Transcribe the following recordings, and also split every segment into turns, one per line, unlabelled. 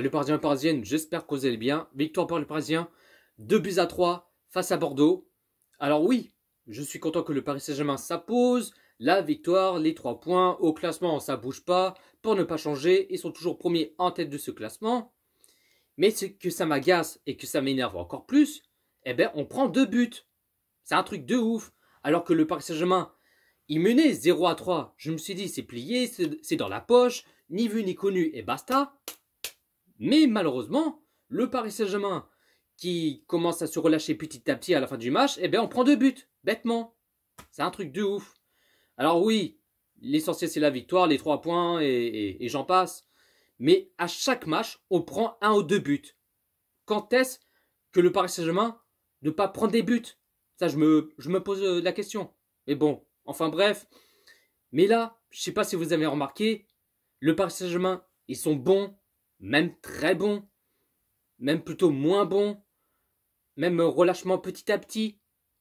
Salut Parisiens et Parisiennes, j'espère que vous allez bien. Victoire pour les Parisiens, 2 buts à 3 face à Bordeaux. Alors oui, je suis content que le Paris Saint-Germain s'impose. La victoire, les 3 points, au classement ça bouge pas. Pour ne pas changer, ils sont toujours premiers en tête de ce classement. Mais ce que ça m'agace et que ça m'énerve encore plus, eh ben on prend 2 buts. C'est un truc de ouf. Alors que le Paris Saint-Germain, il menait 0-3. Je me suis dit c'est plié, c'est dans la poche, ni vu ni connu et basta. Mais malheureusement, le Paris Saint-Germain qui commence à se relâcher petit à petit à la fin du match, eh bien on prend 2 buts, bêtement. C'est un truc de ouf. Alors oui, l'essentiel c'est la victoire, les 3 points et j'en passe. Mais à chaque match, on prend 1 ou 2 buts. Quand est-ce que le Paris Saint-Germain ne pas prendre des buts? Ça, je me pose la question. Mais bon, enfin bref. Mais là, je ne sais pas si vous avez remarqué, le Paris Saint-Germain, ils sont bons, même très bons, même plutôt moins bons, même relâchement petit à petit.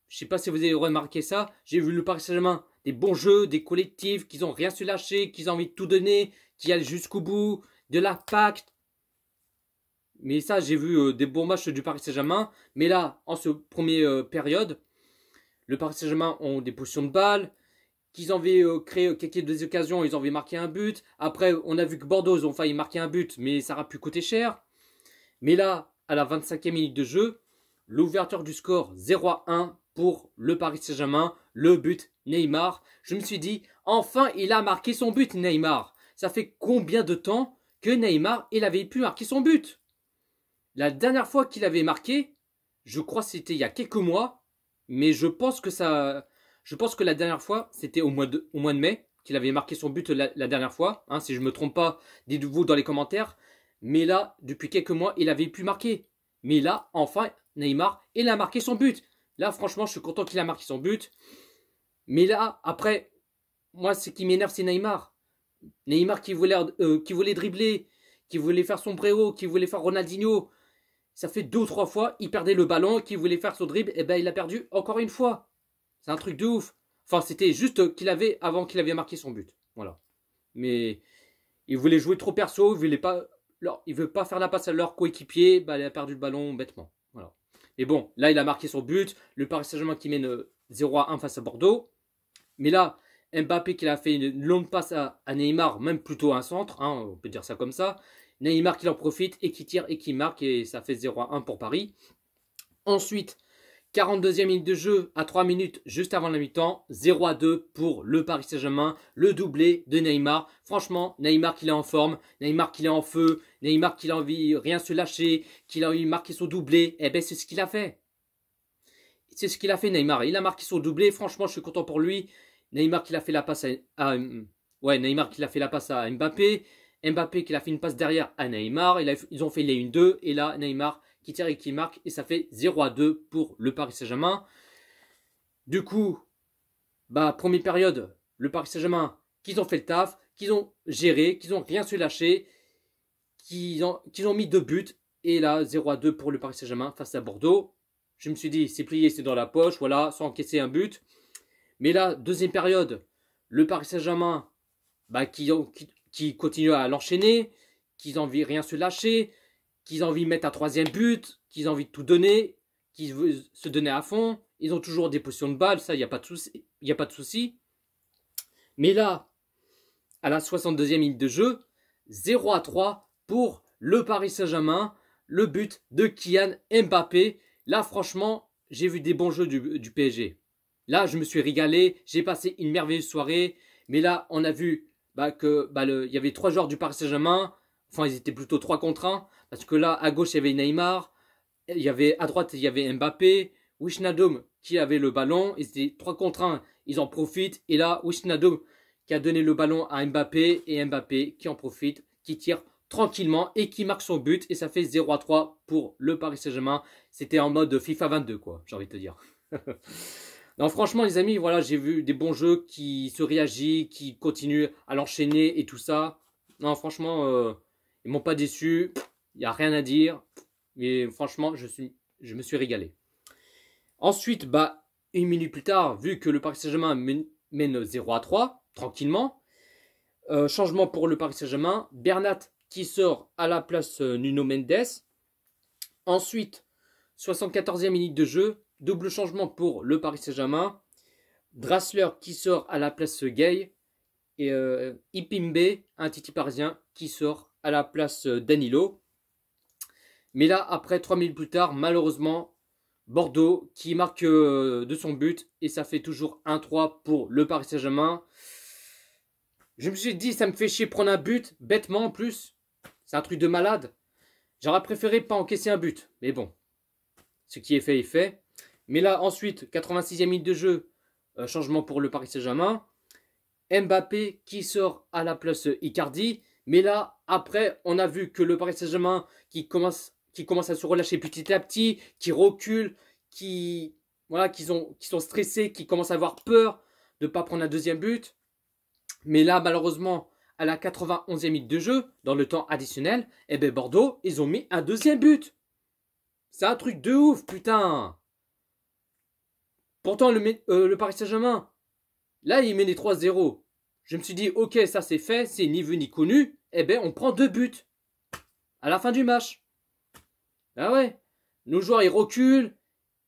Je ne sais pas si vous avez remarqué ça. J'ai vu le Paris Saint-Germain, des bons jeux, des collectifs, qui n'ont rien se lâcher, qui ont envie de tout donner, qui allent jusqu'au bout, de l'impact. Mais ça, j'ai vu des bons matchs du Paris Saint-Germain. Mais là, en ce premier période, le Paris Saint-Germain ont des positions de balle, qu'ils avaient créé quelques occasions, ils avaient marqué un but. Après, on a vu que Bordeaux, ils ont failli marquer un but, mais ça aura pu coûter cher. Mais là, à la 25e minute de jeu, l'ouverture du score 0-1 pour le Paris Saint-Germain, le but Neymar. Je me suis dit, enfin, il a marqué son but, Neymar. Ça fait combien de temps que Neymar, il avait pu marquer son but? La dernière fois qu'il avait marqué, je crois que c'était il y a quelques mois, mais je pense que la dernière fois, c'était au mois de mai qu'il avait marqué son but la dernière fois. Hein, si je ne me trompe pas, dites-vous dans les commentaires. Mais là, depuis quelques mois, il avait pu marquer. Mais là, enfin, Neymar, il a marqué son but. Là, franchement, je suis content qu'il a marqué son but. Mais là, après, moi, ce qui m'énerve, c'est Neymar. Neymar qui voulait dribbler, qui voulait faire son préau, qui voulait faire Ronaldinho. Ça fait 2 ou 3 fois, il perdait le ballon, qui voulait faire son dribble, et ben il a perdu encore une fois. C'est un truc de ouf. Enfin, c'était juste qu'il avait avant qu'il avait marqué son but. Voilà. Mais il voulait jouer trop perso, il veut pas faire la passe à leur coéquipier, bah, il a perdu le ballon bêtement. Voilà. Et bon, là il a marqué son but, le Paris Saint-Germain qui mène 0-1 face à Bordeaux. Mais là, Mbappé qui a fait une longue passe à Neymar, même plutôt un centre, hein, on peut dire ça comme ça. Neymar qui en profite et qui tire et qui marque et ça fait 0-1 pour Paris. Ensuite, 42e minute de jeu à 3 minutes juste avant la mi-temps, 0-2 pour le Paris Saint-Germain, le doublé de Neymar. Franchement, Neymar qui est en forme, Neymar qui est en feu, Neymar qui a envie rien se lâcher, qui a envie de marquer son doublé, et ben c'est ce qu'il a fait. C'est ce qu'il a fait Neymar, il a marqué son doublé, franchement je suis content pour lui. Neymar qui a fait la passe Neymar qui a fait la passe à Mbappé, Mbappé qui a fait une passe derrière à Neymar, ils ont fait les 1-2 et là Neymar qui tire et qui marque et ça fait 0-2 pour le Paris Saint-Germain. Du coup, première période, le Paris Saint-Germain, qu'ils ont fait le taf, qu'ils ont géré, qu'ils ont rien se lâcher, qu'ils ont mis 2 buts et là 0-2 pour le Paris Saint-Germain face à Bordeaux. Je me suis dit, c'est plié, c'est dans la poche, voilà, sans encaisser un but. Mais là, deuxième période, le Paris Saint-Germain qui continue à l'enchaîner, qui ont envie de rien se lâcher, qui ont envie de mettre un 3e but, qui ont envie de tout donner, qui veulent se donner à fond. Ils ont toujours des positions de balle, ça, il n'y a pas de souci. Mais là, à la 62e minute de jeu, 0-3 pour le Paris Saint-Germain, le but de Kylian Mbappé. Là, franchement, j'ai vu des bons jeux du PSG. Là, je me suis régalé, j'ai passé une merveilleuse soirée. Mais là, on a vu il y avait 3 joueurs du Paris Saint-Germain. Enfin, ils étaient plutôt 3 contre 1. Parce que là, à gauche, il y avait Neymar. À droite, il y avait Mbappé. Wijnaldum qui avait le ballon. Ils étaient 3 contre 1. Ils en profitent. Et là, Wijnaldum qui a donné le ballon à Mbappé. Et Mbappé qui en profite, qui tire tranquillement et qui marque son but. Et ça fait 0-3 pour le Paris Saint-Germain. C'était en mode FIFA 22, quoi, j'ai envie de te dire. Non, franchement, les amis, voilà, j'ai vu des bons jeux qui se réagissent, qui continuent à l'enchaîner et tout ça. Non, franchement, ils m'ont pas déçu. Il n'y a rien à dire. Mais franchement, je me suis régalé. Ensuite, 1 minute plus tard, vu que le Paris Saint-Germain mène 0-3, tranquillement. Changement pour le Paris Saint-Germain. Bernat qui sort à la place Nuno Mendes. Ensuite, 74e minute de jeu, double changement pour le Paris Saint-Germain. Draxler qui sort à la place Gay et Ipimbe, un Titi parisien, qui sort à la place Danilo. Mais là, après 3 minutes plus tard, malheureusement, Bordeaux qui marque de son but et ça fait toujours 1-3 pour le Paris Saint-Germain. Je me suis dit, ça me fait chier prendre un but, bêtement en plus. C'est un truc de malade. J'aurais préféré pas encaisser un but, mais bon. Ce qui est fait est fait. Mais là, ensuite, 86e minute de jeu, changement pour le Paris Saint-Germain. Mbappé qui sort à la place Icardi. Mais là, après, on a vu que le Paris Saint-Germain qui commence à se relâcher petit à petit, qui recule, qui sont stressés, qui commencent à avoir peur de ne pas prendre un deuxième but. Mais là, malheureusement, à la 91e minute de jeu, dans le temps additionnel, eh ben Bordeaux, ils ont mis un deuxième but. C'est un truc de ouf, putain. Pourtant, le Paris Saint-Germain, là, il menait 3-0. Je me suis dit, ok, ça c'est fait, c'est ni vu ni connu. Eh ben, on prend 2 buts à la fin du match. Ah ouais, nos joueurs, ils reculent,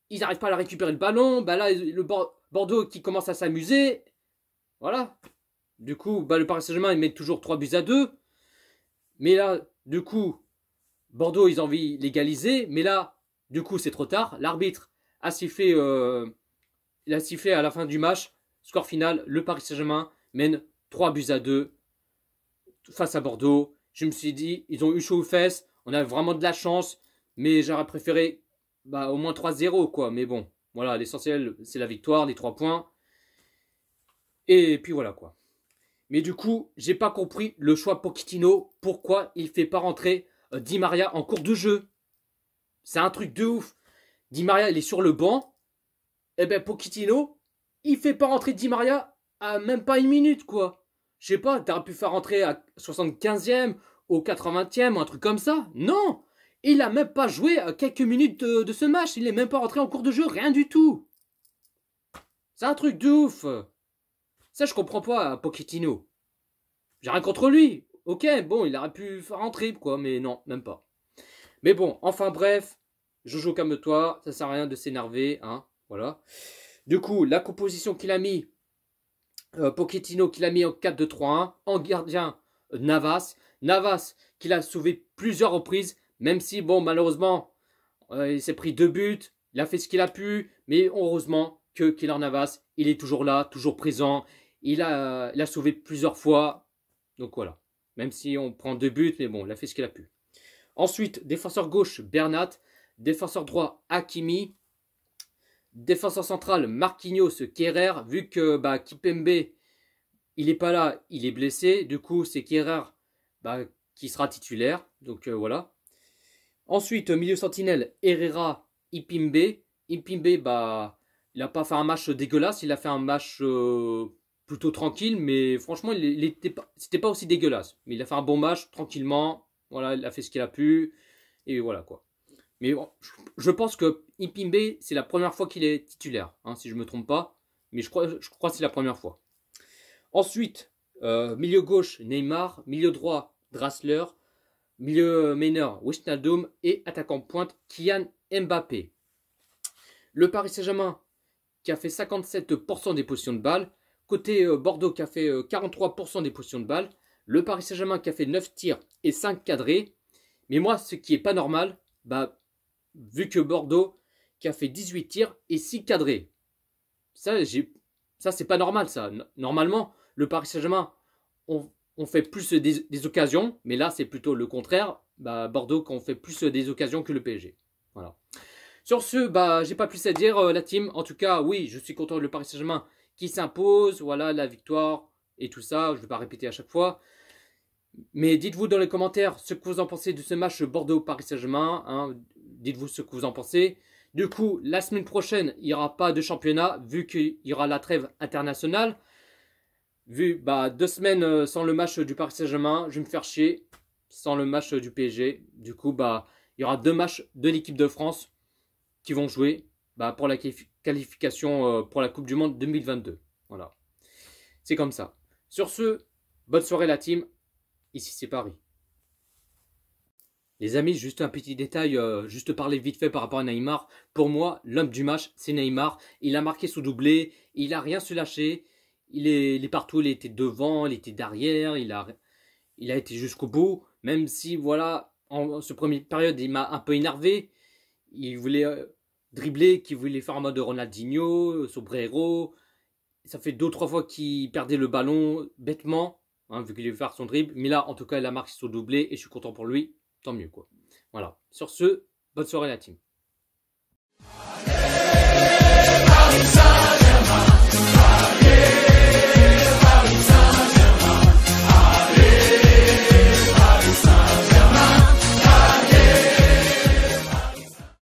ils n'arrivent pas à récupérer le ballon. Bah là, le Bordeaux qui commence à s'amuser. Voilà. Du coup, bah, le Paris Saint-Germain, ils mettent toujours 3-2. Mais là, du coup, Bordeaux, ils ont envie d'égaliser. Mais là, du coup, c'est trop tard. L'arbitre a sifflé, il a sifflé à la fin du match. Score final, le Paris Saint-Germain mène 3-2 face à Bordeaux. Je me suis dit, ils ont eu chaud aux fesses. On a vraiment de la chance. Mais j'aurais préféré au moins 3-0, quoi. Mais bon, voilà, l'essentiel, c'est la victoire, les 3 points. Et puis voilà, quoi. Mais du coup, j'ai pas compris le choix Pochettino. Pourquoi il fait pas rentrer Di Maria en cours de jeu? C'est un truc de ouf. Di Maria, il est sur le banc. Et ben Pochettino, il fait pas rentrer Di Maria à même pas 1 minute, quoi. Je sais pas, t'aurais pu faire rentrer à 75e, au 80e, ou un truc comme ça. Non! Il a même pas joué quelques minutes de ce match. Il est même pas rentré en cours de jeu, rien du tout. C'est un truc de ouf. Ça, je comprends pas, Pochettino. J'ai rien contre lui. Ok, bon, il aurait pu faire rentrer, quoi, mais non, même pas. Mais bon, enfin bref, Jojo, calme-toi, ça sert à rien de s'énerver, hein, voilà. Du coup, la composition qu'il a mis, Pochettino qu'il a mis en 4-2-3-1, en gardien, Navas. Navas qu'il a sauvé plusieurs reprises, même si, bon, malheureusement, il s'est pris 2 buts, il a fait ce qu'il a pu, mais heureusement que Keylor Navas, il est toujours là, toujours présent, il a sauvé plusieurs fois, donc voilà. Même si on prend 2 buts, mais bon, il a fait ce qu'il a pu. Ensuite, défenseur gauche, Bernat, défenseur droit, Hakimi, défenseur central, Marquinhos, Kerrer, vu que Kipembe, il n'est pas là, il est blessé, du coup, c'est Kerrer qui sera titulaire, donc voilà. Ensuite, milieu sentinelle, Herrera, Ipimbe. Ipimbe, il n'a pas fait un match dégueulasse, il a fait un match plutôt tranquille, mais franchement, c'était pas aussi dégueulasse. Mais il a fait un bon match, tranquillement, voilà, il a fait ce qu'il a pu, et voilà quoi. Mais bon, je pense que Ipimbe, c'est la première fois qu'il est titulaire, hein, si je ne me trompe pas, mais je crois que c'est la première fois. Ensuite, milieu gauche, Neymar, milieu droit, Draxler, milieu meneur, Wijnaldum et attaquant pointe, Kylian Mbappé. Le Paris Saint-Germain qui a fait 57% des positions de balle. Côté Bordeaux qui a fait 43% des positions de balle. Le Paris Saint-Germain qui a fait 9 tirs et 5 cadrés. Mais moi, ce qui n'est pas normal, vu que Bordeaux qui a fait 18 tirs et 6 cadrés. Ça, c'est pas normal, ça. Normalement, le Paris Saint-Germain, on fait plus des occasions, mais là, c'est plutôt le contraire. Bordeaux, qu'on fait plus des occasions que le PSG. Voilà. Sur ce, j'ai pas plus à dire, la team. En tout cas, oui, je suis content de le Paris Saint-Germain qui s'impose. Voilà, la victoire et tout ça. Je ne vais pas répéter à chaque fois. Mais dites-vous dans les commentaires ce que vous en pensez de ce match Bordeaux-Paris Saint-Germain. Hein. Dites-vous ce que vous en pensez. Du coup, la semaine prochaine, il n'y aura pas de championnat vu qu'il y aura la trêve internationale. Vu 2 semaines sans le match du Paris Saint-Germain, je vais me faire chier sans le match du PSG. Du coup, il y aura 2 matchs de l'équipe de France qui vont jouer pour la qualification pour la Coupe du Monde 2022. Voilà. C'est comme ça. Sur ce, bonne soirée la team. Ici c'est Paris. Les amis, juste un petit détail, juste parler vite fait par rapport à Neymar. Pour moi, l'homme du match, c'est Neymar. Il a marqué son doublé, il n'a rien se lâcher. Il est partout, il était devant, il était derrière, il a été jusqu'au bout. Même si, voilà, en ce première période, il m'a un peu énervé. Il voulait dribbler, qu'il voulait faire en mode Ronaldinho, Sobrero. Ça fait 2 ou 3 fois qu'il perdait le ballon bêtement, hein, vu qu'il devait faire son dribble. Mais là, en tout cas, il a marqué son doublé et je suis content pour lui. Tant mieux, quoi. Voilà. Sur ce, bonne soirée la team.